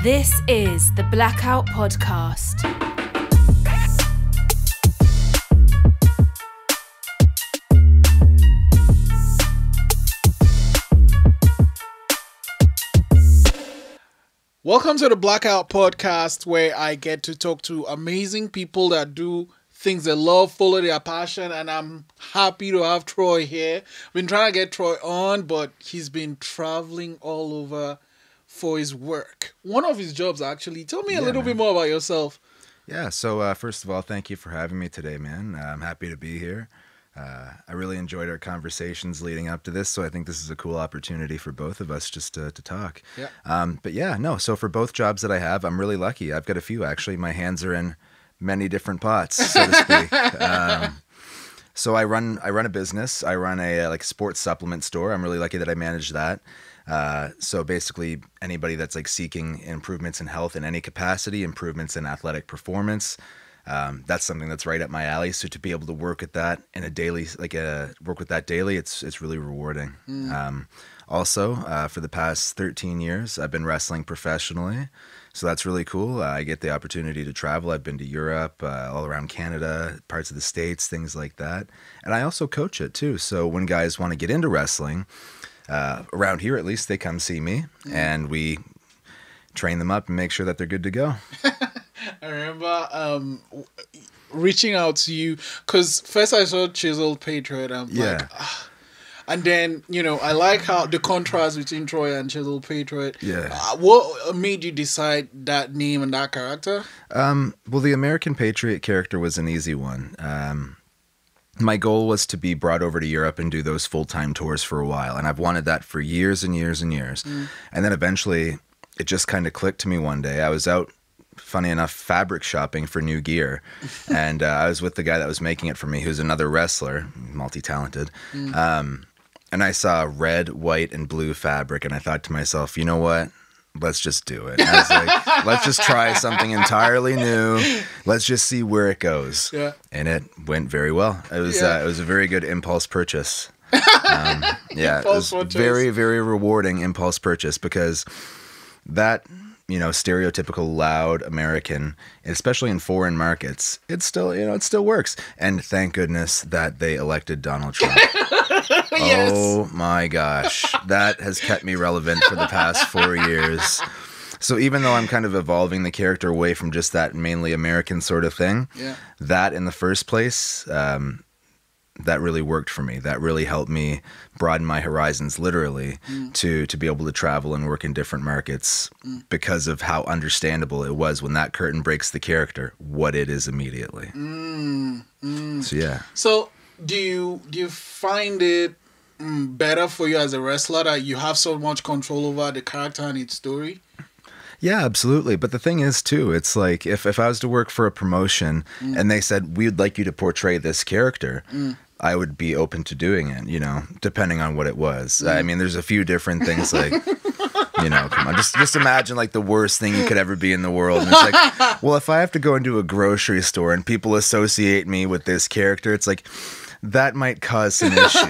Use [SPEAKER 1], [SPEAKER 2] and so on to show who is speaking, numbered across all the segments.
[SPEAKER 1] This is the Blackout Podcast.
[SPEAKER 2] Welcome to the Blackout Podcast, where I get to talk to amazing people that do things they love, follow their passion, and I'm happy to have Troy here. Been trying to get Troy on, but he's been traveling all over for his work. One of his jobs, actually. Tell me a little bit more about yourself.
[SPEAKER 3] Yeah, so first of all, thank you for having me today, man. I'm happy to be here. I really enjoyed our conversations leading up to this, so I think this is a cool opportunity for both of us just to talk. Yeah. So for both jobs that I have, I'm really lucky. I've got a few, actually. My hands are in many different pots, so to speak. So I run a business. I run a sports supplement store. I'm really lucky that I manage that. So basically anybody that's like seeking improvements in health in any capacity, improvements in athletic performance, that's something that's right up my alley. So to be able to work at that in a daily, work with that daily, it's really rewarding. Also, for the past 13 years, I've been wrestling professionally. So that's really cool. I get the opportunity to travel. I've been to Europe, all around Canada, parts of the States, things like that. And I also coach it too. So when guys want to get into wrestling, around here at least, they come see me and we train them up and make sure that they're good to go.
[SPEAKER 2] I remember reaching out to you because first I saw Chiseled Patriot. And then, I like how the contrast between Troy and Chiseled Patriot.
[SPEAKER 3] Yeah.
[SPEAKER 2] What made you decide that name and that character?
[SPEAKER 3] Well, the American Patriot character was an easy one. My goal was to be brought over to Europe and do those full-time tours for a while. And I've wanted that for years and years and years. And then eventually it just kind of clicked to me one day. I was out, funny enough, fabric shopping for new gear. And I was with the guy that was making it for me, who's another wrestler, multi-talented. And I saw red, white, and blue fabric. And I thought to myself, you know what? Let's just do it. I was like, let's just try something entirely new. Let's just see where it goes. Yeah. And it went very well. It was a very good impulse purchase. It was very, very rewarding impulse purchase because that, stereotypical loud American, especially in foreign markets, it still works. And thank goodness that they elected Donald Trump. Yes. Oh my gosh. That has kept me relevant for the past 4 years. So even though I'm kind of evolving the character away from just that mainly American sort of thing, that in the first place, that really worked for me. That really helped me broaden my horizons, literally, to be able to travel and work in different markets because of how understandable it was when that curtain breaks the character, what it is immediately. So, yeah.
[SPEAKER 2] So do you find it better for you as a wrestler that you have so much control over the character and its story?
[SPEAKER 3] Yeah, absolutely. But the thing is, too, it's like if I was to work for a promotion and they said, we'd like you to portray this character, I would be open to doing it, depending on what it was. I mean, there's a few different things like, come on, just imagine like the worst thing you could ever be in the world. And it's like, well, if I have to go into a grocery store and people associate me with this character, it's like, that might cause some issues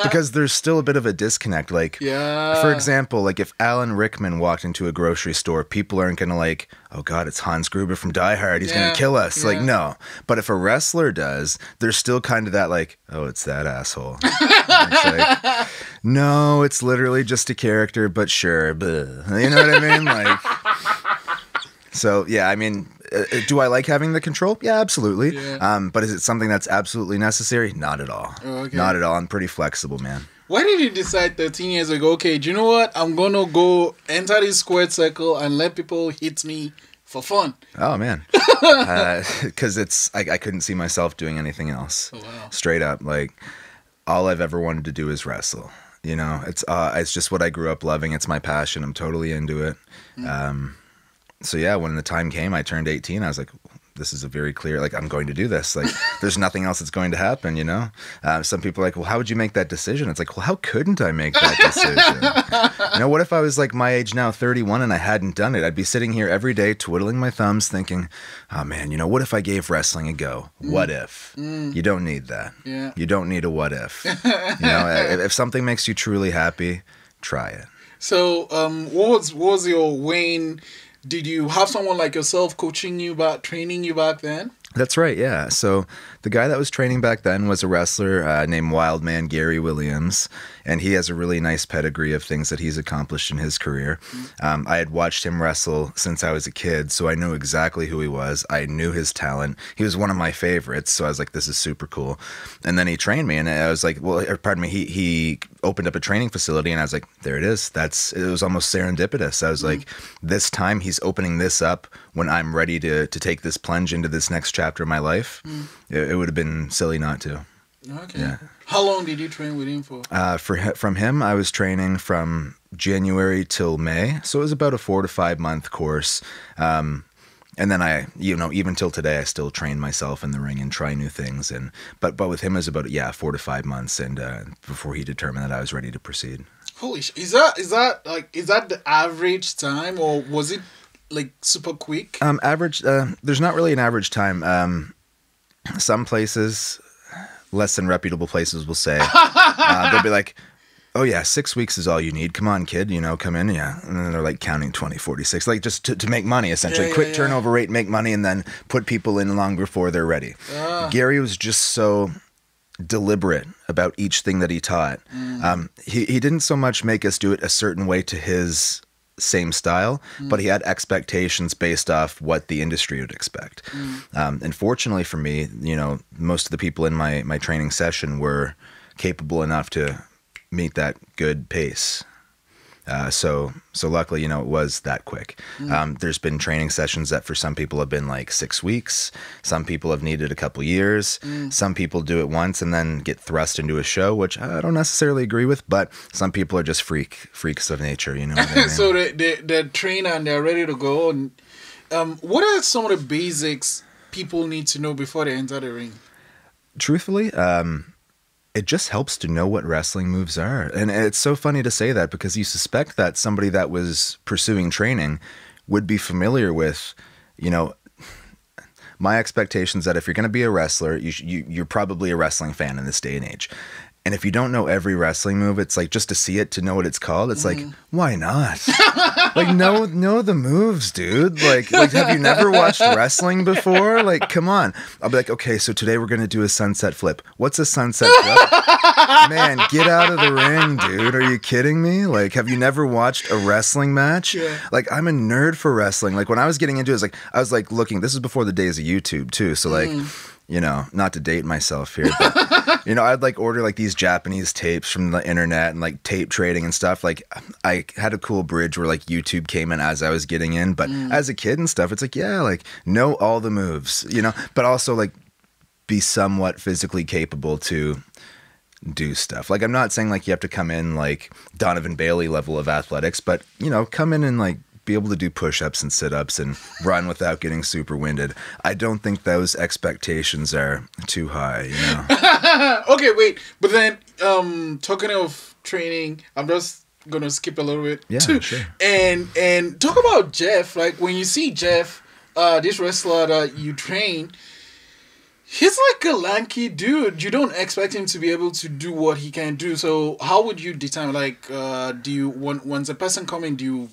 [SPEAKER 3] because there's still a bit of a disconnect. For example, if Alan Rickman walked into a grocery store, people aren't going to oh God, it's Hans Gruber from Die Hard. He's going to kill us. No. But if a wrestler does, there's still kind of that oh, it's that asshole. It's no, it's literally just a character, but sure. Bleh. You know what I mean? So, yeah, I mean, do I like having the control? Yeah, absolutely. Yeah. But is it something that's absolutely necessary? Not at all. Okay. Not at all. I'm pretty flexible, man.
[SPEAKER 2] Why did you decide 13 years ago, okay, do you know what? I'm going to go enter this squared circle and let people hit me for fun?
[SPEAKER 3] Oh, man. Because I couldn't see myself doing anything else. Oh, wow. Straight up. All I've ever wanted to do is wrestle. It's just what I grew up loving. It's my passion. I'm totally into it. So yeah, when the time came, I turned 18. I was like, this is a very clear, I'm going to do this. There's nothing else that's going to happen, Some people are like, well, how would you make that decision? It's like, well, how couldn't I make that decision? What if I was my age now, 31, and I hadn't done it? I'd be sitting here every day twiddling my thumbs thinking, oh man, what if I gave wrestling a go? What if? You don't need that. Yeah. You don't need a what if. If something makes you truly happy, try it.
[SPEAKER 2] So, what was your Wayne? Did you have someone like yourself coaching you training you back then?
[SPEAKER 3] That's right, yeah. So the guy that was training back then was a wrestler named Wildman Gary Williams, and he has a really nice pedigree of things that he's accomplished in his career. I had watched him wrestle since I was a kid, so I knew exactly who he was. I knew his talent. He was one of my favorites, so I was like, this is super cool. And then he trained me, and I was like, well, pardon me, he opened up a training facility, and I was like, there it is. It was almost serendipitous. I was like, this time he's opening this up when I'm ready to take this plunge into this next chapter of my life. It would have been silly not to.
[SPEAKER 2] Okay.
[SPEAKER 3] Yeah.
[SPEAKER 2] How long did you train with him for?
[SPEAKER 3] From him, I was training from January till May, so it was about a 4 to 5 month course. And then even till today, I still train myself in the ring and try new things. But with him, it was about 4 to 5 months, and before he determined that I was ready to proceed.
[SPEAKER 2] Holy shit! Is that the average time, or was it like super quick?
[SPEAKER 3] Average. There's not really an average time. Some places, less than reputable places, will say they'll be like, oh yeah, 6 weeks is all you need. Come on, kid, come in, yeah. And then they're like counting 20, 46, like just to make money, essentially. Quick turnover rate, make money, and then put people in long before they're ready. Gary was just so deliberate about each thing that he taught. He didn't so much make us do it a certain way to his same style, but he had expectations based off what the industry would expect. And fortunately for me, most of the people in my training session were capable enough to meet that good pace. So luckily, it was that quick. There's been training sessions that for some people have been like 6 weeks. Some people have needed a couple years. Some people do it once and then get thrust into a show, which I don't necessarily agree with, but some people are just freaks of nature, you know what I mean?
[SPEAKER 2] So they're trained and they're ready to go. And, what are some of the basics people need to know before they enter the ring?
[SPEAKER 3] Truthfully, it just helps to know what wrestling moves are. And it's so funny to say that because you suspect that somebody that was pursuing training would be familiar with, my expectations that if you're going to be a wrestler, you're probably a wrestling fan in this day and age. And if you don't know every wrestling move, it's like just to see it, to know what it's called. It's like, why not? Like, know the moves, dude. Like, have you never watched wrestling before? Like, come on. I'll be like, okay, so today we're going to do a sunset flip. What's a sunset flip? Man, get out of the ring, dude. Are you kidding me? Like, have you never watched a wrestling match? Yeah. Like, I'm a nerd for wrestling. Like, when I was getting into it, I was looking, this is before the days of YouTube too. So like, not to date myself here, but I'd order these Japanese tapes from the internet and tape trading and stuff. Like I had a cool bridge where YouTube came in as I was getting in, but as a kid and stuff, it's know all the moves, but also be somewhat physically capable to do stuff. I'm not saying you have to come in Donovan Bailey level of athletics, but come in and be able to do push-ups and sit-ups and run without getting super winded. I don't think those expectations are too high,
[SPEAKER 2] Okay, wait. But then, talking of training, I'm just gonna skip a little bit.
[SPEAKER 3] Yeah, sure.
[SPEAKER 2] And talk about Jeff. When you see Jeff, this wrestler that you train, he's like a lanky dude. You don't expect him to be able to do what he can do. So how would you determine? Do you once a person come in,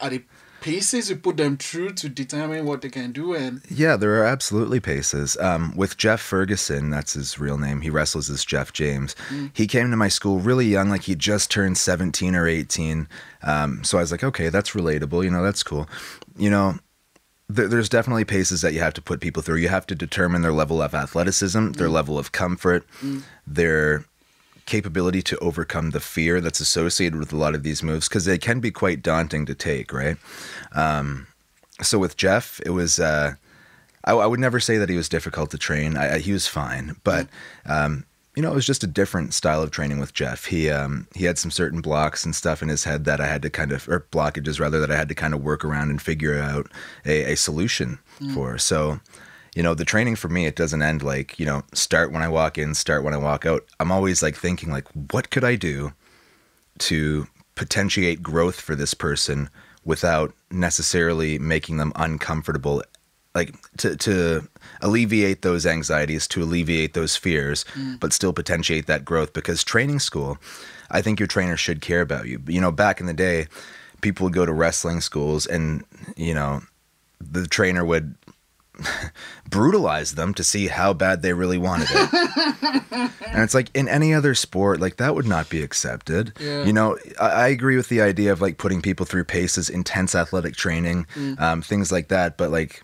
[SPEAKER 2] are the paces you put them through to determine what they can do? And
[SPEAKER 3] yeah, there are absolutely paces. With Jeff Ferguson, that's his real name. He wrestles as Jeff James. He came to my school really young, he just turned 17 or 18. So I was like, okay, that's relatable. That's cool. There's definitely paces that you have to put people through. You have to determine their level of athleticism, their level of comfort, their capability to overcome the fear that's associated with a lot of these moves, because they can be quite daunting to take, right? So with Jeff, it was I would never say that he was difficult to train. He was fine, but it was just a different style of training with Jeff. He had some certain blocks and stuff in his head that I had to blockages rather, that I had to kind of work around and figure out a solution for. So the training for me, it doesn't end start when I walk in, start when I walk out. I'm always thinking what could I do to potentiate growth for this person without necessarily making them uncomfortable like to alleviate those anxieties, to alleviate those fears, but still potentiate that growth. Because training school, I think your trainer should care about you. You know, back in the day, people would go to wrestling schools and, you know, the trainer would brutalize them to see how bad they really wanted it. And it's like, in any other sport, like, that would not be accepted.
[SPEAKER 2] Yeah.
[SPEAKER 3] You know, I agree with the idea of like putting people through paces, intense athletic training, things like that. But like,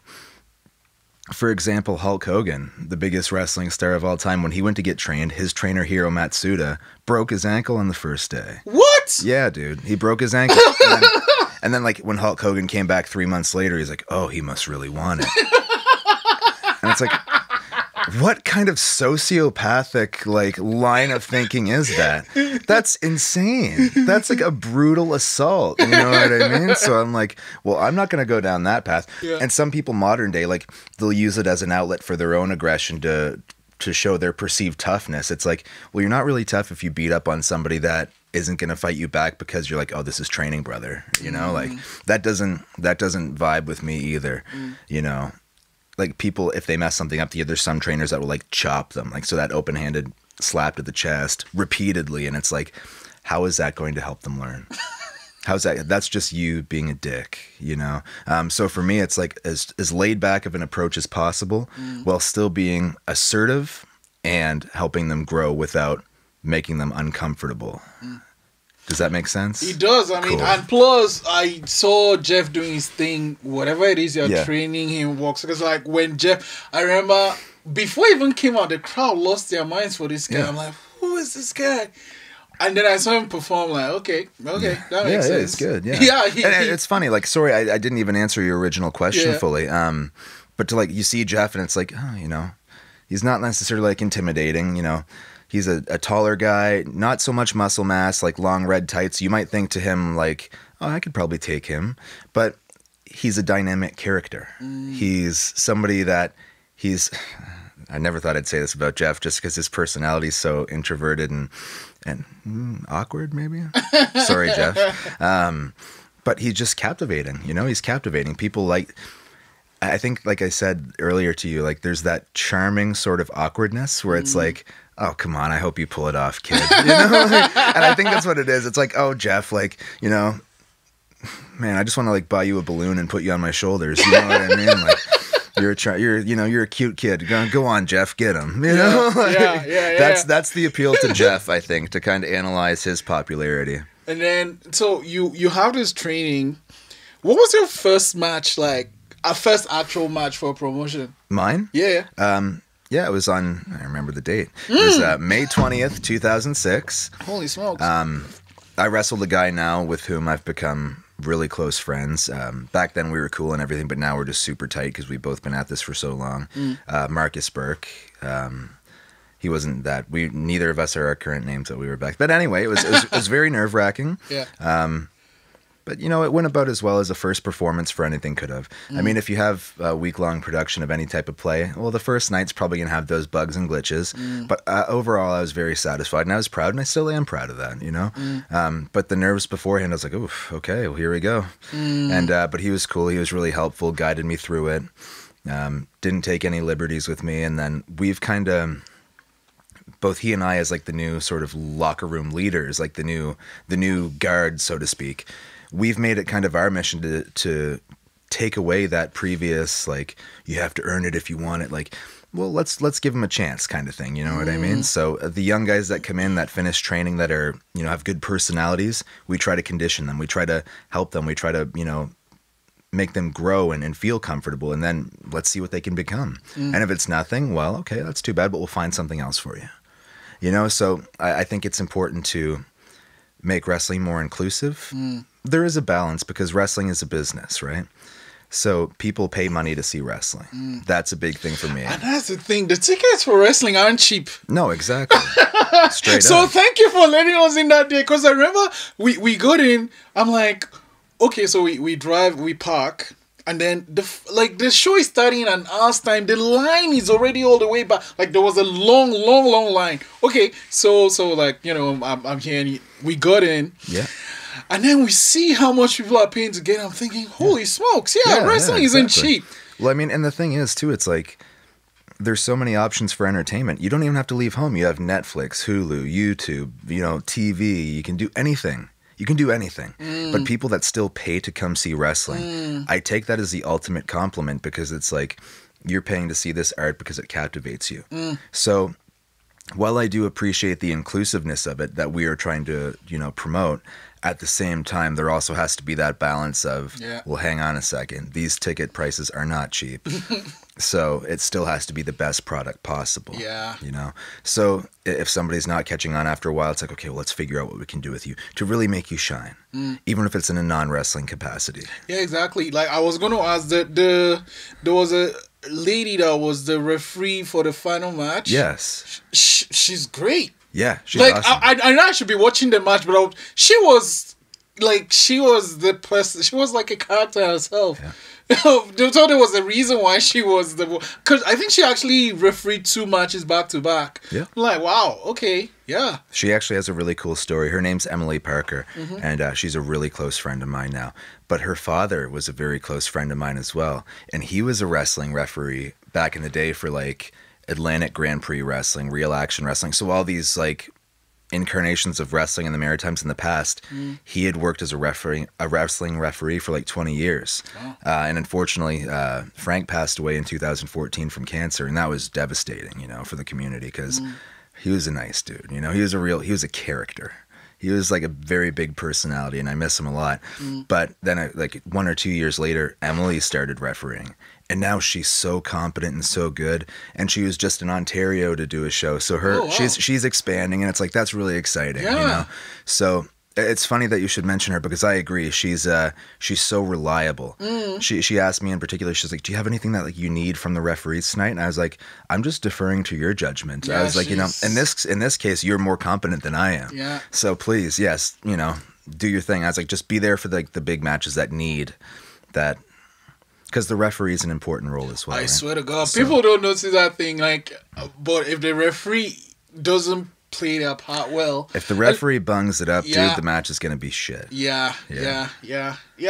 [SPEAKER 3] for example, Hulk Hogan, the biggest wrestling star of all time, when he went to get trained, his trainer Hiro Matsuda broke his ankle on the first day.
[SPEAKER 2] What?
[SPEAKER 3] Yeah, dude. He broke his ankle. And then like when Hulk Hogan came back 3 months later, he's like, oh, he must really want it. And it's like, what kind of sociopathic like line of thinking is that? That's insane. That's like a brutal assault. You know what I mean? So I'm like, well, I'm not going to go down that path.
[SPEAKER 2] Yeah.
[SPEAKER 3] And some people modern day, like, they'll use it as an outlet for their own aggression to show their perceived toughness. It's like, well, you're not really tough if you beat up on somebody that isn't going to fight you back because you're like, oh, this is training, brother. You know, like, that doesn't vibe with me either. You know, like, people, if they mess something up, there's some trainers that will like chop them, like, so that open-handed slap to the chest repeatedly, and it's like, how is that going to help them learn? How's that? That's just you being a dick, you know? So for me, it's like as laid back of an approach as possible, while still being assertive and helping them grow without making them uncomfortable. Does that make sense?
[SPEAKER 2] It does. I mean, and plus, I saw Jeff doing his thing, whatever it is you're training him, walks. Because, like, when Jeff, I remember, before he even came out, the crowd lost their minds for this guy. I'm like, who is this guy? And then I saw him perform, like, okay, that makes sense.
[SPEAKER 3] Yeah, it's good, yeah. It's funny, like, sorry, I didn't even answer your original question fully. But to, like, you see Jeff, and it's like, oh, you know, he's not necessarily, like, intimidating, you know. He's a taller guy, not so much muscle mass, like long red tights. You might think to him like, oh, I could probably take him. But he's a dynamic character. He's somebody that I never thought I'd say this about Jeff, just because his personality is so introverted and awkward, maybe. Sorry, Jeff. But he's just captivating. You know, he's captivating. People like, I think, like I said earlier to you, like, there's that charming sort of awkwardness where it's like, oh, come on, I hope you pull it off, kid. You know? And I think that's what it is. It's like, oh, Jeff, like, you know, man, I just want to like buy you a balloon and put you on my shoulders. You know what I mean? Like, you're a cute kid. Go on, Jeff, get him. You know? Like, that's the appeal to Jeff, I think, to kind of analyze his popularity. And
[SPEAKER 2] then, so you have this training. What was your first match like? A first actual match for promotion?
[SPEAKER 3] Mine?
[SPEAKER 2] Yeah.
[SPEAKER 3] Yeah, it was on, I remember the date. It was May 20th, 2006.
[SPEAKER 2] Holy smokes.
[SPEAKER 3] I wrestled a guy now with whom I've become really close friends. Back then we were cool and everything, but now we're just super tight because we've both been at this for so long. Marcus Burke. He wasn't that. Neither of us are our current names that we were back. But anyway, it was very nerve-wracking.
[SPEAKER 2] Yeah.
[SPEAKER 3] But, you know, it went about as well as a first performance for anything could have. I mean, if you have a week-long production of any type of play, well, the first night's probably going to have those bugs and glitches. But overall, I was very satisfied, and I was proud, and I still am proud of that, you know? But the nerves beforehand, I was like, oof, okay, well, here we go. And but he was cool. He was really helpful, guided me through it, didn't take any liberties with me. And then we've kind of... both he and I, as like the new sort of locker room leaders, like the new guard, so to speak, we've made it kind of our mission to take away that previous, like, you have to earn it if you want it. Like, well, let's give them a chance kind of thing. You know what I mean? So the young guys that come in, that finish training, that are, you know, have good personalities, we try to condition them. We try to help them. We try to, you know, make them grow and feel comfortable. And then let's see what they can become. And if it's nothing, well, okay, that's too bad, but we'll find something else for you. You know, so I think it's important to make wrestling more inclusive. There is a balance because wrestling is a business, right? So people pay money to see wrestling. That's a big thing for me.
[SPEAKER 2] And that's the thing. The tickets for wrestling aren't cheap.
[SPEAKER 3] No, exactly. Straight
[SPEAKER 2] so
[SPEAKER 3] up.
[SPEAKER 2] Thank you for letting us in that day. Because I remember we got in. I'm like, okay, so we drive, we park. And then the show is starting in an hour's time. The line is already all the way back. Like, there was a long line. Okay, so like, you know, I'm here and we got in.
[SPEAKER 3] Yeah.
[SPEAKER 2] And then we see how much people are paying to get. I'm thinking, holy smokes, wrestling isn't cheap.
[SPEAKER 3] Well, I mean, and the thing is too, it's like there's so many options for entertainment. You don't even have to leave home. You have Netflix, Hulu, YouTube, TV. You can do anything. You can do anything. But people that still pay to come see wrestling, I take that as the ultimate compliment, because it's like you're paying to see this art because it captivates you. So while I do appreciate the inclusiveness of it that we are trying to, promote, at the same time, there also has to be that balance of, well, hang on a second. These ticket prices are not cheap. So it still has to be the best product possible.
[SPEAKER 2] Yeah.
[SPEAKER 3] So if somebody's not catching on after a while, it's like, okay, well, let's figure out what we can do with you to really make you shine, even if it's in a non-wrestling capacity.
[SPEAKER 2] Yeah, exactly. Like, I was going to ask that there was a lady that was the referee for the final match.
[SPEAKER 3] Yes.
[SPEAKER 2] She's great.
[SPEAKER 3] Yeah, she's
[SPEAKER 2] like,
[SPEAKER 3] awesome.
[SPEAKER 2] I know I should be watching the match, but she was the person. She was like a character herself. Yeah. So there was a reason why she was because I think she actually refereed 2 matches back to back.
[SPEAKER 3] Yeah.
[SPEAKER 2] I'm like, wow, okay, yeah.
[SPEAKER 3] She actually has a really cool story. Her name's Emily Parker, and she's a really close friend of mine now. But her father was a very close friend of mine as well, and he was a wrestling referee back in the day for like Atlantic Grand Prix wrestling, Real Action Wrestling. So all these like incarnations of wrestling in the Maritimes in the past, he had worked as a wrestling referee for like 20 years. Wow. And unfortunately, Frank passed away in 2014 from cancer, and that was devastating, for the community, because he was a nice dude. He was a character. He was like a very big personality, and I miss him a lot. But then like 1 or 2 years later, Emily started refereeing. And now she's so competent and so good. And she was just in Ontario to do a show. So she's expanding, and it's like, that's really exciting, So it's funny that you should mention her, because I agree. She's so reliable. She asked me in particular, she's like, do you have anything that like you need from the referees tonight? And I was like, I'm just deferring to your judgment. I was like, in this case, you're more competent than I am.
[SPEAKER 2] Yeah.
[SPEAKER 3] So please, yes, do your thing. I was like, just be there for the big matches that need that. Because the referee is an important role as well.
[SPEAKER 2] I swear to God, people don't notice that thing. Like, but if the referee doesn't play their part well,
[SPEAKER 3] if the referee bungs it up, dude, the match is gonna be shit. Yeah.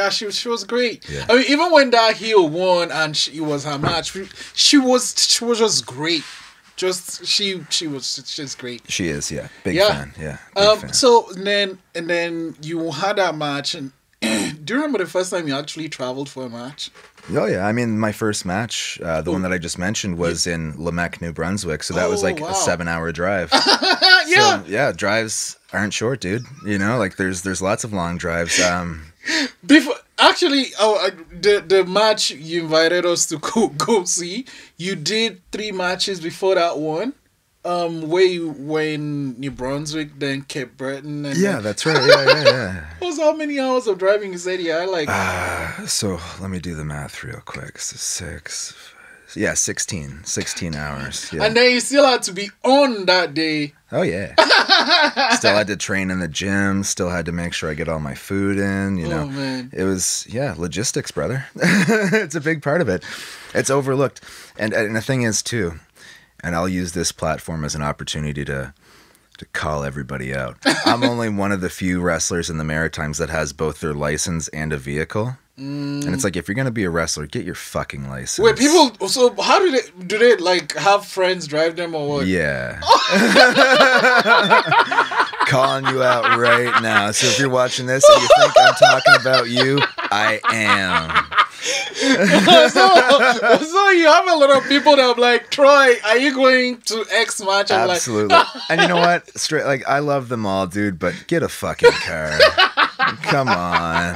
[SPEAKER 2] She was great.
[SPEAKER 3] Yeah.
[SPEAKER 2] I mean, even when that heel won and it was her match, she was just great. She's great.
[SPEAKER 3] She is, yeah. Big fan. Yeah. Big fan.
[SPEAKER 2] So then you had that match, and do you remember the first time you actually traveled for a match?
[SPEAKER 3] Oh, yeah. I mean, my first match, the one that I just mentioned, was in Lemec, New Brunswick. So that was like a 7-hour drive.
[SPEAKER 2] Yeah.
[SPEAKER 3] So, yeah, drives aren't short, dude. Like there's lots of long drives.
[SPEAKER 2] Before, actually, the match you invited us to go see, you did 3 matches before that one. Where you were in New Brunswick, then Cape Breton. And
[SPEAKER 3] that's right. Yeah.
[SPEAKER 2] It was how many hours of driving you said you had? Like,
[SPEAKER 3] so let me do the math real quick. So 16 hours. Yeah.
[SPEAKER 2] And then you still had to be on that day.
[SPEAKER 3] Oh, yeah. Still had to train in the gym. Still had to make sure I get all my food in.
[SPEAKER 2] Oh, man.
[SPEAKER 3] It was, logistics, brother. It's a big part of it. It's overlooked. And the thing is, too, and I'll use this platform as an opportunity to call everybody out. I'm only one of the few wrestlers in the Maritimes that has both their license and a vehicle. And it's like, if you're going to be a wrestler, get your fucking license.
[SPEAKER 2] Wait, so how do they like have friends drive them or what?
[SPEAKER 3] Yeah. Calling you out right now. So if you're watching this and you think I'm talking about you, I am.
[SPEAKER 2] so you have a lot of people that are like, Troy, are you going to X match? I'm
[SPEAKER 3] absolutely. And you know what? Straight, like, I love them all, dude, but get a fucking car. Come on.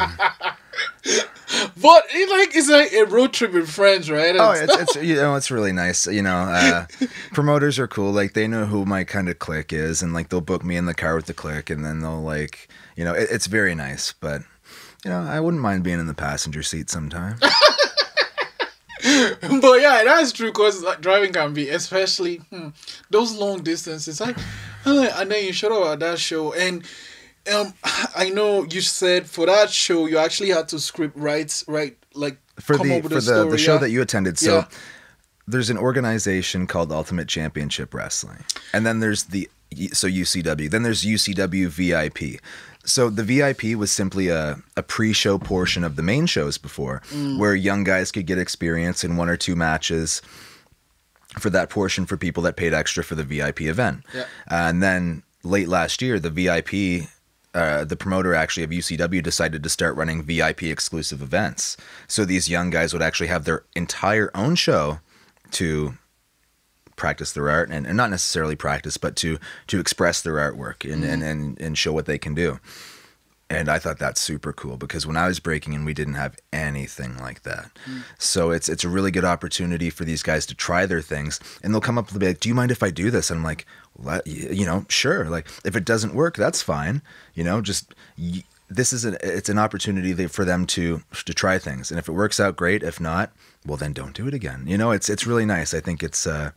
[SPEAKER 2] But it's like a road trip with friends, right?
[SPEAKER 3] It's it's really nice. Promoters are cool. Like, they know who my kind of clique is, and like they'll book me in the car with the clique, and then they'll like, it's very nice. But I wouldn't mind being in the passenger seat sometime.
[SPEAKER 2] But yeah, that's true, because driving can be, especially those long distances. And then you showed up at that show, and I know you said for that show you actually had to script right, like
[SPEAKER 3] for
[SPEAKER 2] come up with a
[SPEAKER 3] the
[SPEAKER 2] story,
[SPEAKER 3] show that you attended. So there's an organization called Ultimate Championship Wrestling, and then there's UCW. Then there's UCW VIP. So the VIP was simply a pre-show portion of the main shows before, where young guys could get experience in 1 or 2 matches for that portion for people that paid extra for the VIP event.
[SPEAKER 2] Yeah.
[SPEAKER 3] And then late last year, the VIP, the promoter actually of UCW decided to start running VIP exclusive events. So these young guys would actually have their entire own show to practice their art, and not necessarily practice, but to express their artwork and show what they can do. And I thought that's super cool, because when I was breaking in, we didn't have anything like that. So it's a really good opportunity for these guys to try their things, and they'll come up and be like, do you mind if I do this? And I'm like, well, sure. Like, if it doesn't work, that's fine. It's an opportunity for them to try things. And if it works out, great. If not, well, then don't do it again. It's really nice. I think it's a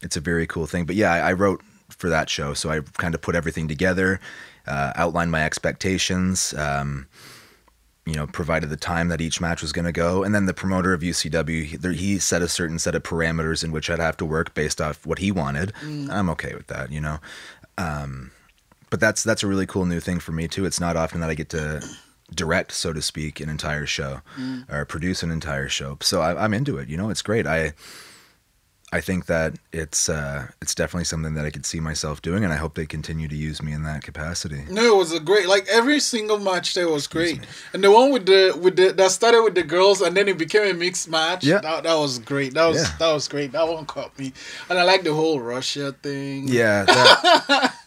[SPEAKER 3] very cool thing. But yeah, I wrote for that show, so I kind of put everything together, outlined my expectations, provided the time that each match was going to go. And then the promoter of UCW, he set a certain set of parameters in which I'd have to work based off what he wanted. I'm okay with that, But that's a really cool new thing for me too. It's not often that I get to direct, so to speak, an entire show or produce an entire show. So I'm into it. It's great. I think that it's definitely something that I could see myself doing, and I hope they continue to use me in that capacity.
[SPEAKER 2] No, it was a great, like, every single match there was great. And the one with the that started with the girls and then it became a mixed match.
[SPEAKER 3] Yeah.
[SPEAKER 2] That was great. That was great. That one caught me. And I like the whole Russia thing.
[SPEAKER 3] Yeah,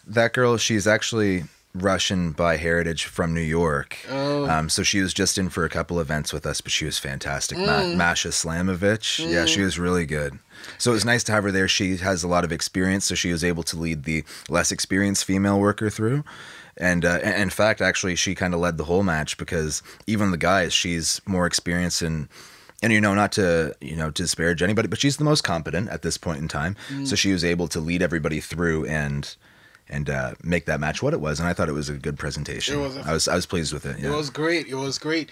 [SPEAKER 3] that girl, she's actually Russian by heritage from New York. So she was just in for a couple events with us, but she was fantastic. Masha Slamovich. Yeah, she was really good. So it was nice to have her there. She has a lot of experience, so she was able to lead the less experienced female worker through. And in fact, actually, she kind of led the whole match, because even the guys, she's more experienced and not to disparage anybody, but she's the most competent at this point in time. So she was able to lead everybody through and make that match what it was, and I thought it was a good presentation. I was pleased with it. Yeah.
[SPEAKER 2] It was great. It was great.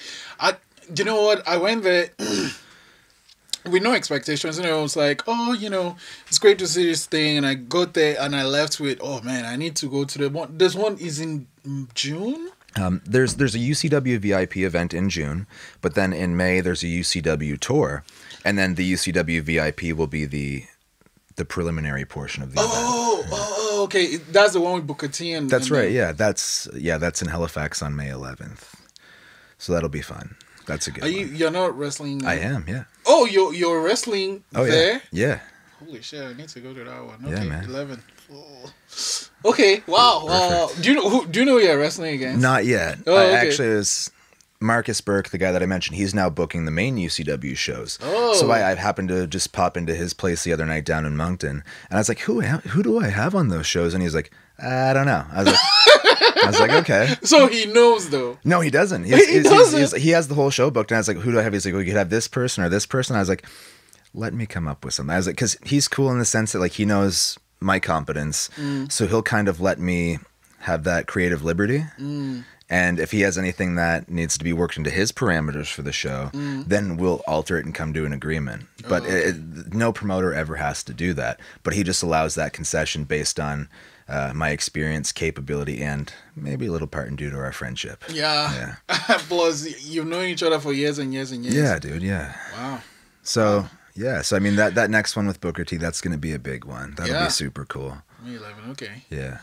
[SPEAKER 2] You know what? I went there with no expectations. It was like, it's great to see this thing, and I got there and I left with, oh man, I need to go to the one. This one is in June.
[SPEAKER 3] There's a UCW VIP event in June, but then in May there's a UCW tour, and then the UCW VIP will be the preliminary portion of the event.
[SPEAKER 2] Oh, okay. That's the one with Booker T and...
[SPEAKER 3] That's right, yeah. That's in Halifax on May 11th. So that'll be fun. That's a good one.
[SPEAKER 2] You're not wrestling...
[SPEAKER 3] I am, yeah.
[SPEAKER 2] Oh, you're wrestling there?
[SPEAKER 3] Yeah.
[SPEAKER 2] Holy shit, I need to go to that one.
[SPEAKER 3] Okay,
[SPEAKER 2] yeah,
[SPEAKER 3] man.
[SPEAKER 2] 11. Oh. Okay, wow. Do you know who you're wrestling against?
[SPEAKER 3] Not yet.
[SPEAKER 2] Oh, okay.
[SPEAKER 3] Actually, it was Marcus Burke, the guy that I mentioned. He's now booking the main UCW shows.
[SPEAKER 2] Oh.
[SPEAKER 3] So I happened to just pop into his place the other night down in Moncton, and I was like, who do I have on those shows? And he's like, I don't know. I was like, okay.
[SPEAKER 2] So he knows, though.
[SPEAKER 3] No, he doesn't.
[SPEAKER 2] He doesn't.
[SPEAKER 3] He has the whole show booked, and I was like, who do I have? He's like, we could have this person or this person. I was like, let me come up with something. I was like, because he's cool in the sense that, like, he knows my competence, so he'll kind of let me have that creative liberty. And if he has anything that needs to be worked into his parameters for the show, then we'll alter it and come to an agreement. But no promoter ever has to do that. But he just allows that concession based on my experience, capability, and maybe a little part in due to our friendship.
[SPEAKER 2] Yeah. Plus, you've known each other for years and years and years.
[SPEAKER 3] Yeah, dude, yeah.
[SPEAKER 2] Wow.
[SPEAKER 3] So, yeah. So, I mean, that next one with Booker T, that's going to be a big one. That'll be super cool.
[SPEAKER 2] May 11, okay.
[SPEAKER 3] Yeah.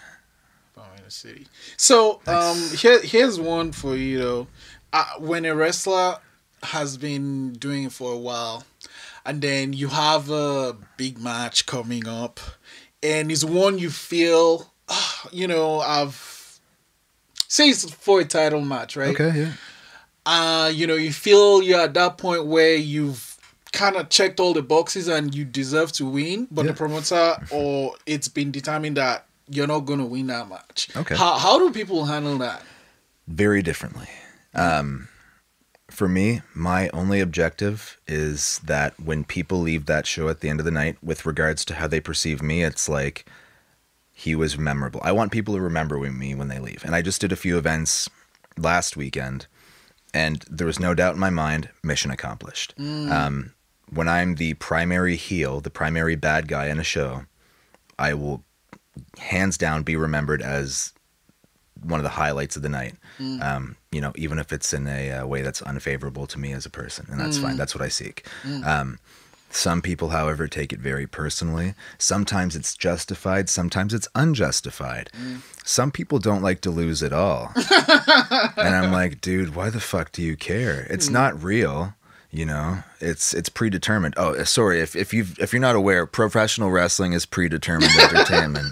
[SPEAKER 2] In the city. So here's one for you though. When a wrestler has been doing it for a while, and then you have a big match coming up, and it's one you feel, I've say it's for a title match, right?
[SPEAKER 3] Okay, yeah.
[SPEAKER 2] You feel you're at that point where you've kind of checked all the boxes and you deserve to win, but the promoter or it's been determined that you're not going to win that match.
[SPEAKER 3] Okay.
[SPEAKER 2] How do people handle that?
[SPEAKER 3] Very differently. For me, my only objective is that when people leave that show at the end of the night, with regards to how they perceive me, it's like, he was memorable. I want people to remember me when they leave. And I just did a few events last weekend, and there was no doubt in my mind, mission accomplished. When I'm the primary heel, the primary bad guy in a show, I will hands down be remembered as one of the highlights of the night. You know, even if it's in a way that's unfavorable to me as a person, and that's fine. That's what I seek. Some people, however, take it very personally. Sometimes it's justified. Sometimes it's unjustified. Some people don't like to lose at all. And I'm like, dude, why the fuck do you care? It's not real. You know, it's predetermined. Oh, sorry. If you're not aware, professional wrestling is predetermined entertainment.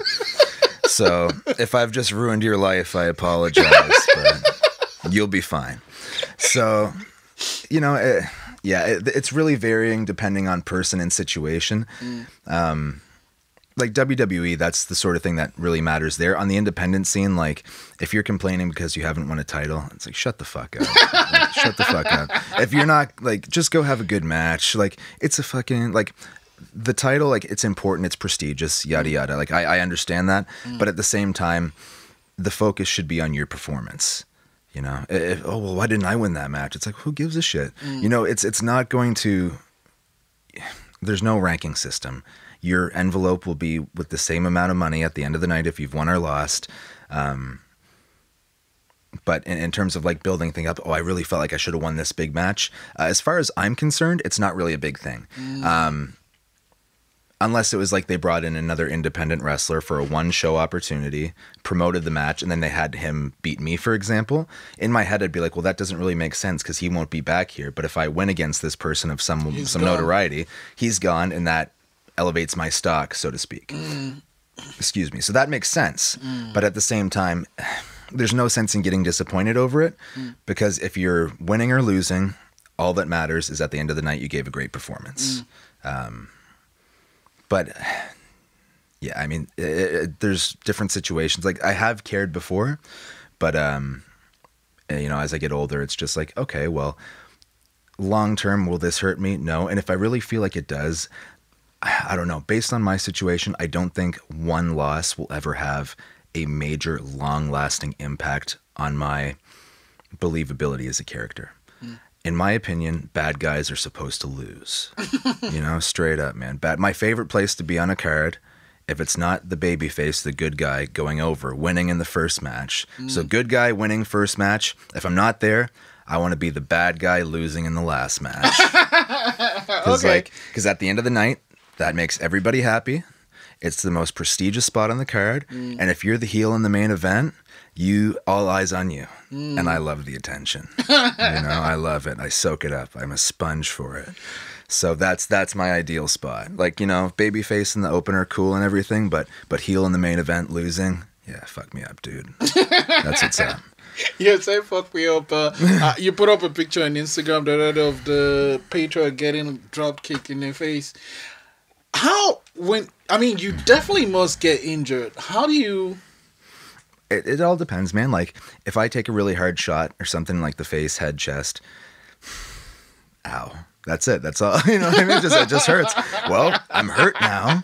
[SPEAKER 3] So if I've just ruined your life, I apologize, but you'll be fine. So, you know, it's really varying depending on person and situation. Like WWE, that's the sort of thing that really matters there. On the independent scene, like, if you're complaining because you haven't won a title, it's like, shut the fuck up. Like, shut the fuck up. If you're not, like, just go have a good match. Like, it's a fucking, like, the title, like, it's important, it's prestigious, yada, yada. Like, I understand that. But at the same time, the focus should be on your performance. You know, oh, well, why didn't I win that match? It's like, who gives a shit? You know, it's not going to, there's no ranking system. Your envelope will be with the same amount of money at the end of the night if you've won or lost. But in terms of like building things up, oh, I really felt like I should have won this big match. As far as I'm concerned, it's not really a big thing. Unless it was like they brought in another independent wrestler for a one-show opportunity, promoted the match, and then they had him beat me, for example. In my head, I'd be like, well, that doesn't really make sense because he won't be back here. But if I win against this person of some notoriety, he's gone, and that elevates my stock, so to speak. Excuse me. So that makes sense. But at the same time, there's no sense in getting disappointed over it because if you're winning or losing, all that matters is at the end of the night you gave a great performance. But yeah, I mean, there's different situations. Like I have cared before, but you know, as I get older, it's just like, okay, well, long term, will this hurt me? No. And if I really feel like it does, I don't know. Based on my situation, I don't think one loss will ever have a major, long-lasting impact on my believability as a character. In my opinion, bad guys are supposed to lose. You know, straight up, man. My favorite place to be on a card, if it's not the babyface, the good guy going over, winning in the first match. So good guy winning first match. If I'm not there, I want to be the bad guy losing in the last match. Because at the end of the night, that makes everybody happy. It's the most prestigious spot on the card. And if you're the heel in the main event, all eyes on you. And I love the attention. You know, I love it. I soak it up. I'm a sponge for it. So that's my ideal spot. Like, you know, babyface in the opener, cool and everything, but heel in the main event losing, yeah, fuck me up, dude. That's what's up.
[SPEAKER 2] Yeah, say fuck me up. You put up a picture on Instagram the other day of the Patriot getting drop kicked in the face. You definitely must get injured. How do you...
[SPEAKER 3] It all depends, man. Like, if I take a really hard shot or something like the face, head, chest, ow. That's it. That's all. You know what I mean? It just hurts. Well, I'm hurt now.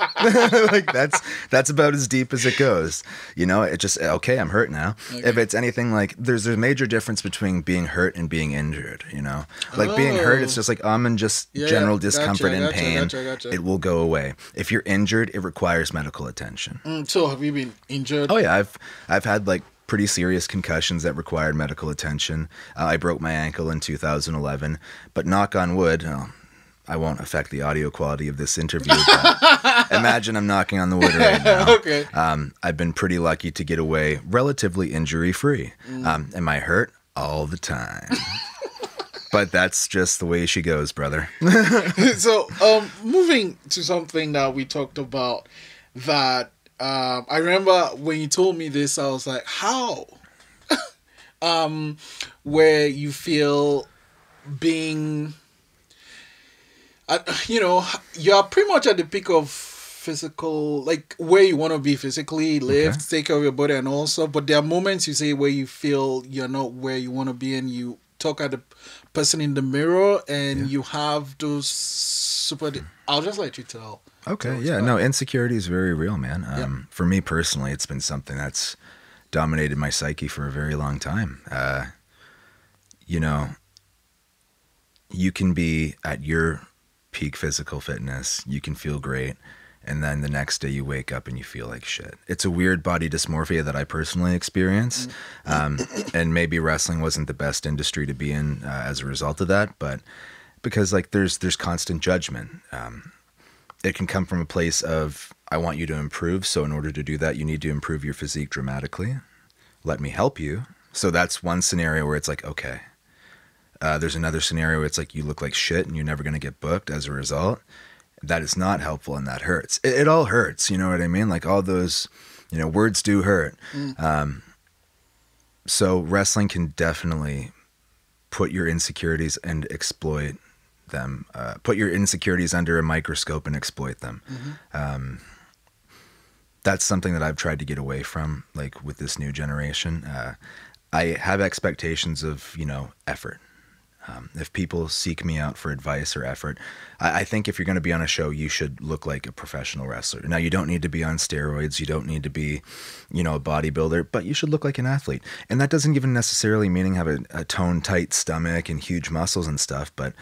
[SPEAKER 3] Like, that's about as deep as it goes. You know, it just, okay, I'm hurt now. Okay. If it's anything like, there's a major difference between being hurt and being injured, you know? Like, being hurt, it's just like, I'm in just general discomfort and pain. Gotcha. It will go away. If you're injured, it requires medical attention.
[SPEAKER 2] So have you been injured?
[SPEAKER 3] Oh, yeah. I've had, like, pretty serious concussions that required medical attention. I broke my ankle in 2011, but knock on wood, I won't affect the audio quality of this interview, but imagine I'm knocking on the wood right now.
[SPEAKER 2] Okay.
[SPEAKER 3] I've been pretty lucky to get away relatively injury-free. Am I hurt? All the time. But that's just the way she goes, brother.
[SPEAKER 2] So, moving to something that we talked about that I remember when you told me this, I was like, how? Where you feel being, you're pretty much at the peak of physical, like where you want to be physically, live, take care of your body and all stuff. But there are moments you say where you feel you're not where you want to be and you talk at the person in the mirror and you have those I'll just let you tell.
[SPEAKER 3] Okay, yeah, no, insecurity is very real, man. For me personally, it's been something that's dominated my psyche for a very long time. You know, you can be at your peak physical fitness, you can feel great, And then the next day you wake up and you feel like shit. It's a weird body dysmorphia that I personally experience. And maybe wrestling wasn't the best industry to be in as a result of that. But because like there's constant judgment. It can come from a place of, I want you to improve. So in order to do that, you need to improve your physique dramatically. Let me help you. So that's one scenario where it's like, okay. There's another scenario where it's like, you look like shit and you're never going to get booked as a result. That is not helpful and that hurts. It all hurts. You know what I mean? Like all those, words do hurt. So wrestling can definitely put your insecurities and exploit them. Put your insecurities under a microscope and exploit them. That's something that I've tried to get away from, like with this new generation. I have expectations of, effort. If people seek me out for advice or effort, I think if you're going to be on a show, you should look like a professional wrestler. Now, you don't need to be on steroids. You don't need to be, a bodybuilder, but you should look like an athlete. And that doesn't even necessarily mean have a toned, tight stomach and huge muscles and stuff, but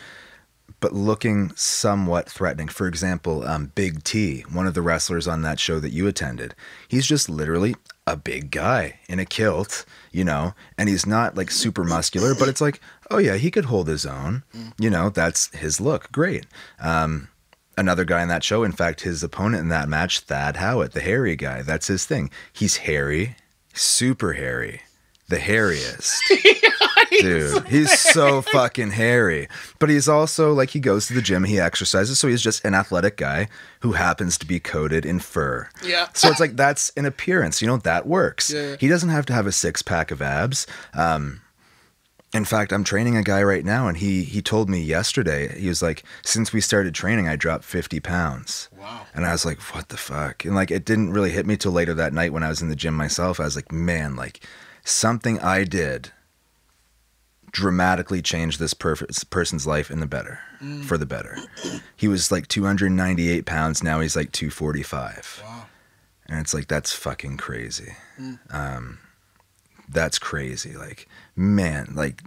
[SPEAKER 3] looking somewhat threatening. For example, Big T, one of the wrestlers on that show that you attended, he's just literally a big guy in a kilt, and he's not like super muscular, but it's like, oh yeah, he could hold his own. That's his look. Great. Another guy in that show, in fact, his opponent in that match, Thad Howitt, the hairy guy, that's his thing. He's hairy, super hairy, the hairiest. Dude, he's so fucking hairy. But he's also like, he goes to the gym, he exercises, so he's just an athletic guy who happens to be coated in fur. Yeah. So it's like, that's an appearance, that works. Yeah. He doesn't have to have a 6-pack of abs. In fact, I'm training a guy right now, and he told me yesterday, he was like, since we started training, I dropped 50 pounds. Wow. And I was like, what the fuck? And like, it didn't really hit me till later that night when I was in the gym myself. I was like, man, like something I did dramatically changed this person's life in the better, for the better. He was like 298 pounds. Now he's like 245. Wow. And it's like, that's fucking crazy. That's crazy. Like, man, like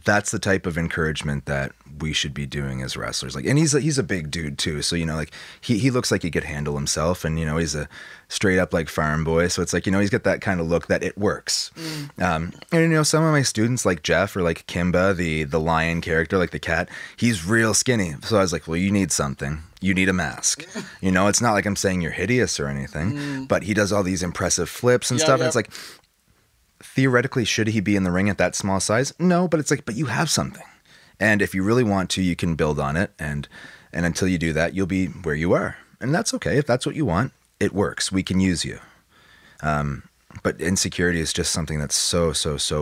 [SPEAKER 3] that's the type of encouragement that we should be doing as wrestlers. Like, and he's a big dude too. So, like he looks like he could handle himself, and, he's a straight up like farm boy. So it's like, he's got that kind of look that it works. And, some of my students like Jeff or like Kimba, the lion character, like the cat, he's real skinny. So I was like, well, you need something. You need a mask. It's not like I'm saying you're hideous or anything, but he does all these impressive flips and stuff. And it's like, theoretically, should he be in the ring at that small size? No, but it's like, but you have something. And if you really want to, you can build on it. And until you do that, you'll be where you are. And that's okay. If that's what you want, it works. We can use you. But insecurity is just something that's so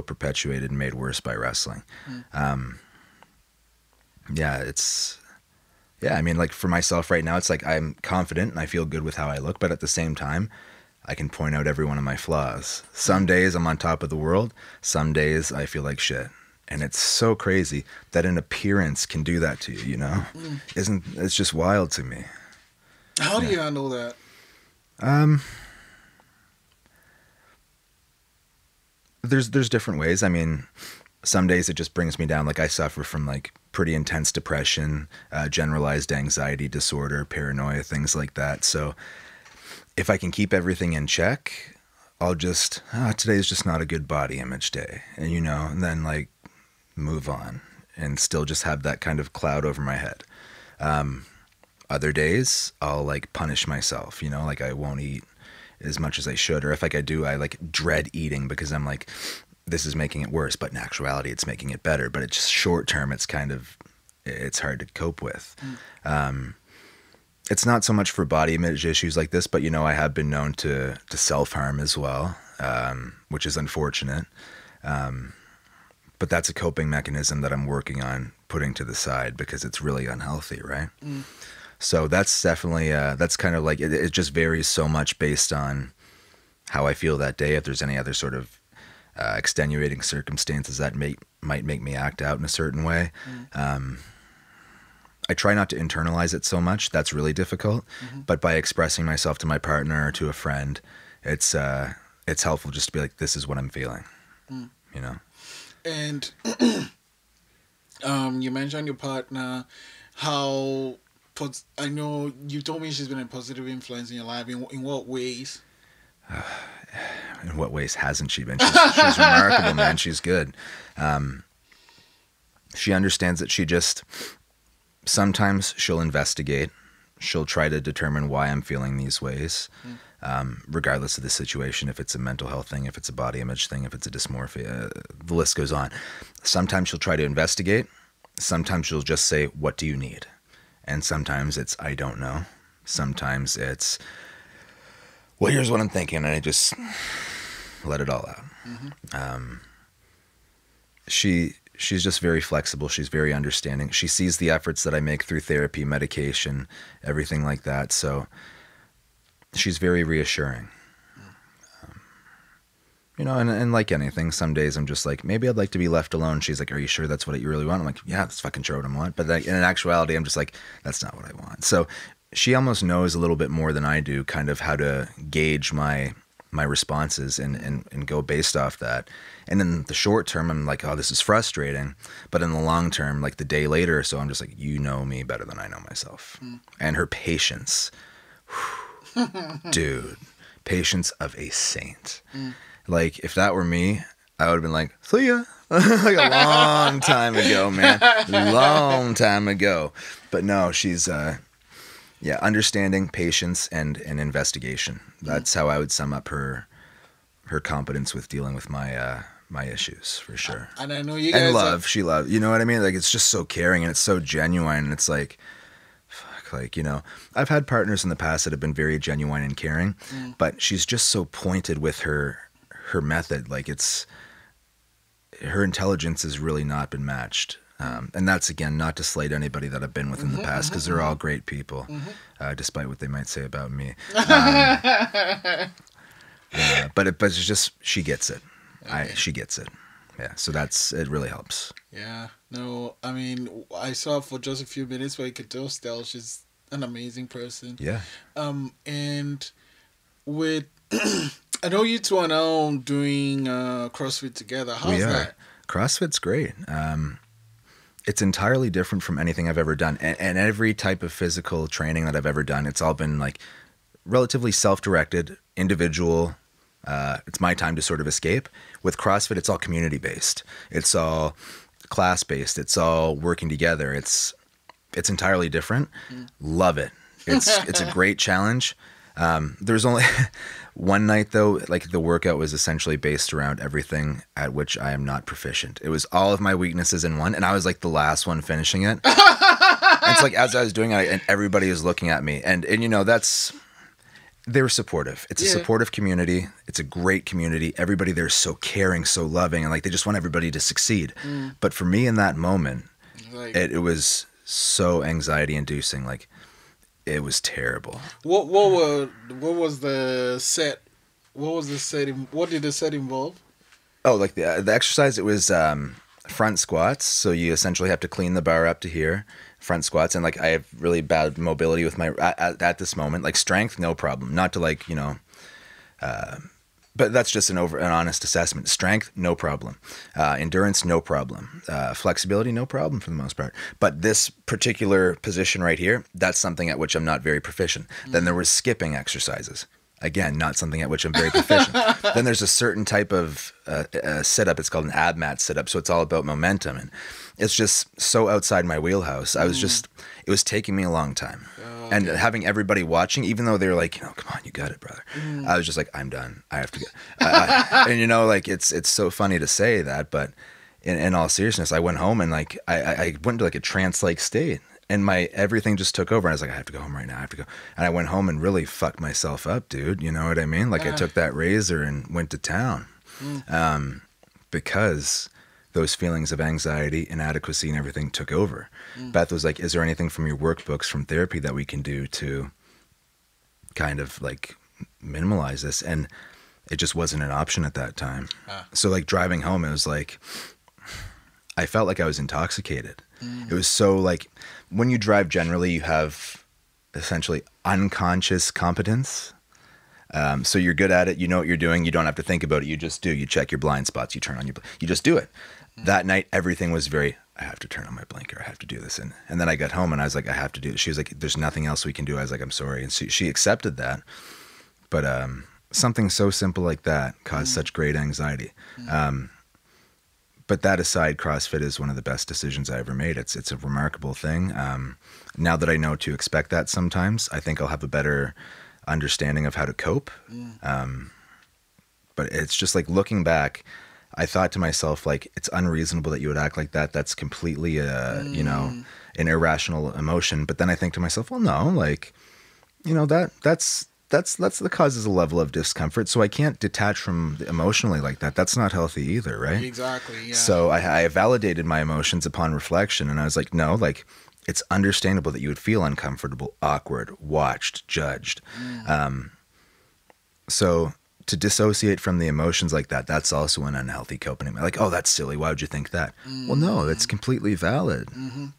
[SPEAKER 3] perpetuated and made worse by wrestling. I mean, like for myself right now, it's like I'm confident and I feel good with how I look. But at the same time, I can point out every one of my flaws. Some days I'm on top of the world. Some days I feel like shit. And it's so crazy that an appearance can do that to you, It's just wild to me.
[SPEAKER 2] How do you handle that?
[SPEAKER 3] There's different ways. I mean, some days it just brings me down. Like I suffer from like pretty intense depression, generalized anxiety disorder, paranoia, things like that. So if I can keep everything in check, I'll just, today's just not a good body image day. And, and then like move on and still just have that kind of cloud over my head. Other days I'll like punish myself, like I won't eat as much as I should. Or if like I do, I like dread eating because I'm like, this is making it worse. But in actuality, it's making it better. But it's just short term. It's it's hard to cope with. It's not so much for body image issues like this, but, I have been known to self-harm as well, which is unfortunate. But that's a coping mechanism that I'm working on putting to the side because it's really unhealthy, right? So that's definitely, that's kind of like, it just varies so much based on how I feel that day. If there's any other sort of extenuating circumstances that might make me act out in a certain way. I try not to internalize it so much. That's really difficult. But by expressing myself to my partner or to a friend, it's helpful just to be like, this is what I'm feeling, And
[SPEAKER 2] you mentioned your partner. How I know you told me she's been a positive influence in your life. In what ways?
[SPEAKER 3] In what ways hasn't she been? She's remarkable, man. She's good. She understands that sometimes she'll investigate. She'll try to determine why I'm feeling these ways, regardless of the situation, if it's a mental health thing, if it's a body image thing, if it's a dysmorphia, the list goes on. Sometimes she'll try to investigate. Sometimes she'll just say, what do you need? And sometimes it's, I don't know. Sometimes it's, well, here's what I'm thinking. And I just let it all out. Mm-hmm. She's just very flexible. She's very understanding. She sees the efforts that I make through therapy, medication, everything like that. So she's very reassuring. And like anything, some days I'm just like, maybe I'd like to be left alone. She's like, are you sure that's what you really want? I'm like, yeah, that's fucking sure what I want. But in actuality, I'm just like, that's not what I want. So she almost knows a little bit more than I do, kind of how to gauge my responses and go based off that. And in the short term, I'm like, oh, this is frustrating. But in the long term, like the day later or so, I'm just like, you know me better than I know myself. And her patience, dude, patience of a saint. Like, if that were me, I would have been like, see ya. Like a long time ago, man. Long time ago. But no, she's, understanding, patience, and investigation. That's how I would sum up her competence with dealing with my issues, for sure.
[SPEAKER 2] And I know you guys...
[SPEAKER 3] And love. She loves. You know what I mean? Like, it's just so caring, and it's so genuine, and it's like... Like, I've had partners in the past that have been very genuine and caring, but she's just so pointed with her method. Like, her intelligence has really not been matched. And that's, again, not to slight anybody that I've been with in the past, because they're all great people, despite what they might say about me. But it's just, she gets it. Okay. She gets it. Yeah, so it really helps.
[SPEAKER 2] Yeah, no, I mean, I saw her for just a few minutes, but you could just tell she's an amazing person. Yeah. And with, I know you two are now doing CrossFit together. How's that?
[SPEAKER 3] CrossFit's great. It's entirely different from anything I've ever done. And every type of physical training that I've ever done, it's all been like relatively self-directed, individual. It's my time to sort of escape. With CrossFit, it's all community-based. It's all class-based. It's all working together. It's entirely different. Love it. It's a great challenge. There's only one night, though, like the workout was essentially based around everything at which I am not proficient. It was all of my weaknesses in one, and I was like the last one finishing it. It's like as I was doing it, and everybody was looking at me. And they were supportive. It's a supportive community. It's a great community. Everybody there is so caring, so loving, and like they just want everybody to succeed. But for me in that moment, it was so anxiety inducing. Like, it was terrible.
[SPEAKER 2] What was the set? What was the set? What did the set involve?
[SPEAKER 3] Oh, like the exercise. It was front squats. So you essentially have to clean the bar up to here. Front squats, and like I have really bad mobility with my at this moment. Like strength, no problem. Not to like but that's just an honest assessment. Strength, no problem. Endurance, no problem. Flexibility, no problem for the most part. But this particular position right here, that's something at which I'm not very proficient. Then there was skipping exercises. Again, not something at which I'm very proficient. Then there's a certain type of sit-up. It's called an ab mat sit-up. So it's all about momentum. And it's just so outside my wheelhouse. It was taking me a long time. Oh, okay. And having everybody watching, even though they were like, come on, you got it, brother. I was just like, I'm done. I have to go. And like, it's so funny to say that, but in all seriousness, I went home and like, I went into like a trance-like state. And my everything just took over. And I was like, I have to go home right now. I have to go. And I went home and really fucked myself up, dude. You know what I mean? Like I took that razor and went to town. Because those feelings of anxiety, inadequacy, and everything took over. Beth was like, is there anything from your workbooks from therapy that we can do to kind of like minimalize this? And it just wasn't an option at that time. So like driving home, it was like, I felt like I was intoxicated. It was so like, when you drive generally, you have essentially unconscious competence. So you're good at it. You know what you're doing. You don't have to think about it. You just do. You check your blind spots. You turn on you just do it. That night, everything was very, I have to turn on my blinker. I have to do this. And then I got home and I was like, I have to do it. She was like, there's nothing else we can do. I was like, I'm sorry. And she accepted that. But something so simple like that caused such great anxiety. But that aside, CrossFit is one of the best decisions I ever made. It's a remarkable thing. Now that I know to expect that sometimes, I think I'll have a better understanding of how to cope. But it's just like looking back, I thought to myself, like, it's unreasonable that you would act like that. That's completely, an irrational emotion. But then I think to myself, well, no, like, that's the causes a level of discomfort. So I can't detach from emotionally like that. That's not healthy either, right?
[SPEAKER 2] Exactly. Yeah.
[SPEAKER 3] So I validated my emotions upon reflection, and I was like, no, like, it's understandable that you would feel uncomfortable, awkward, watched, judged. So to dissociate from the emotions like that, that's also an unhealthy coping. Like, oh, that's silly. Why would you think that? Well, no, it's completely valid.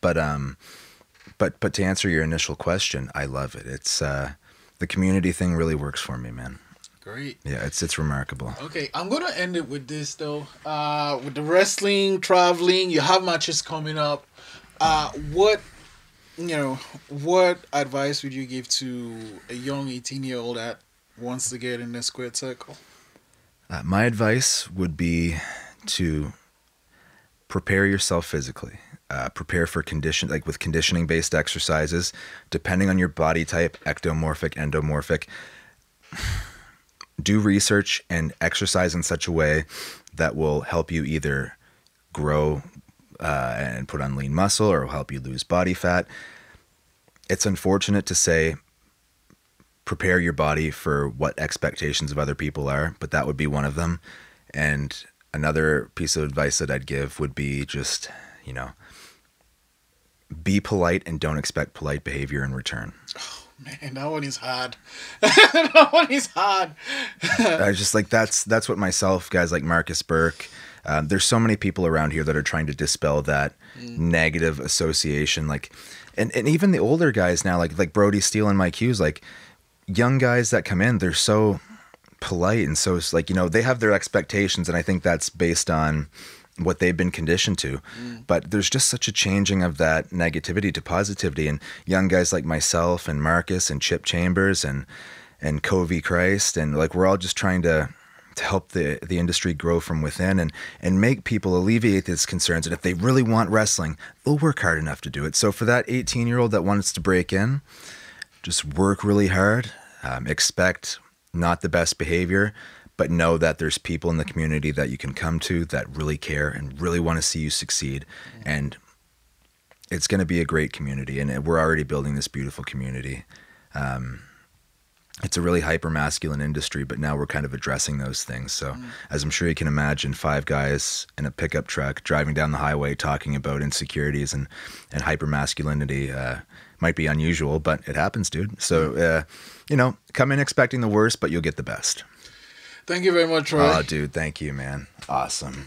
[SPEAKER 3] But to answer your initial question, I love it. It's the community thing really works for me, man.
[SPEAKER 2] Great.
[SPEAKER 3] Yeah, it's remarkable.
[SPEAKER 2] Okay, I'm gonna end it with this though. With the wrestling, traveling, you have matches coming up. What advice would you give to a young 18-year-old that wants to get in the squared circle?
[SPEAKER 3] My advice would be to prepare yourself physically. Prepare for with conditioning-based exercises, depending on your body type, ectomorphic, endomorphic. Do research and exercise in such a way that will help you either grow and put on lean muscle, or will help you lose body fat. It's unfortunate to say prepare your body for what expectations of other people are, but that would be one of them. And another piece of advice that I'd give would be just, be polite and don't expect polite behavior in return.
[SPEAKER 2] Oh, man, that one is hard. That one is hard.
[SPEAKER 3] I just like, that's what myself, guys like Marcus Burke, there's so many people around here that are trying to dispel that negative association. Like, and even the older guys now, like Brody Steele and Mike Hughes, like young guys that come in, they're so polite and so like, they have their expectations. And I think that's based on what they've been conditioned to. But there's just such a changing of that negativity to positivity. And young guys like myself and Marcus and Chip Chambers and Covey Christ, and like, we're all just trying to help the industry grow from within and make people alleviate these concerns. And if they really want wrestling, they'll work hard enough to do it. So for that 18-year-old that wants to break in, just work really hard, expect not the best behavior, but know that there's people in the community that you can come to that really care and really want to see you succeed. And it's going to be a great community. And we're already building this beautiful community. It's a really hyper-masculine industry, but now we're kind of addressing those things. So as I'm sure you can imagine, 5 guys in a pickup truck driving down the highway talking about insecurities and hyper-masculinity might be unusual, but it happens, dude. So, come in expecting the worst, but you'll get the best.
[SPEAKER 2] Thank you very much, Troy.
[SPEAKER 3] Oh, dude, thank you, man. Awesome.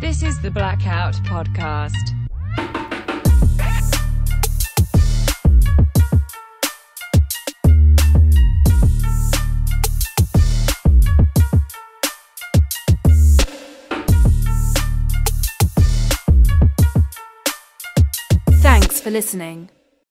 [SPEAKER 1] This is the Blackout Podcast. Thanks for listening.